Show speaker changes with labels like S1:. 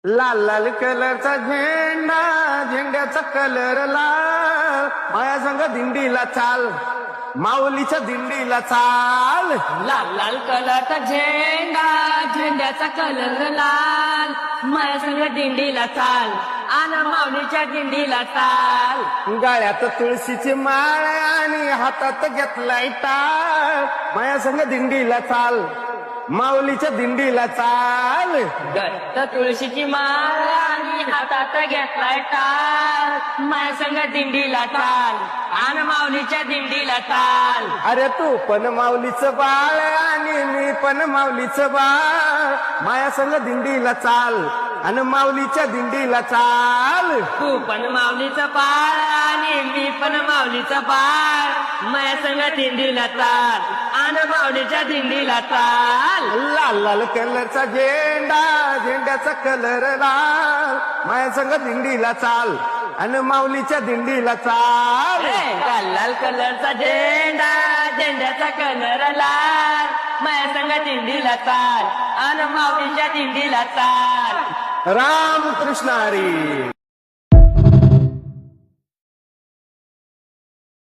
S1: लाल लाल कलरचा झेंडा, झेंड्याचा कलर लाल, माया संग दिंडीला चाल, माऊलीच्या दिंडीला चाल.
S2: लाल लाल कलरचा झेंडा, झेंड्याचा कलर लाल, माझ्या संग दिंडीला चाल, आना माऊलीच्या दिंडीला चाल.
S1: गाळ्यात तुळशीची माळ आणि हातात घेतलाय टाळ, माया संग दिंडीला चाल, माऊलीच्या दिंडीला चाल.
S2: गट्ट तुळशीची माळ आणि हातात घेतलाय टाळ, माझ्या संग दिंडीला चाल, आना माऊलीच्या दिंडीला चाल.
S1: अरे तू पण माऊलीचं बाळ आणि मी पण माऊलीचं बाळ, माया संग दिंडीला चाल आणि माऊलीच्या दिंडीला चाल.
S2: तू पण माऊलीचा बाळ आणि मी पण माऊलीचा बाळ, माझ्या संग दिंडीला चाल, आना माऊलीच्या दिंडीला चाल.
S1: लाल लाल कलरचा झेंडा, झेंड्याचा कलर लाल, माया संग दिंडीला चाल आणि माऊलीच्या दिंडीला चाल.
S2: लाल लाल कलरचा झेंडा, झेंड्याचा कलर लाल, माझ्या संग दिंडीला चाल, आना माऊलीच्या दिंडीला चाल.
S1: राम कृष्ण हरी.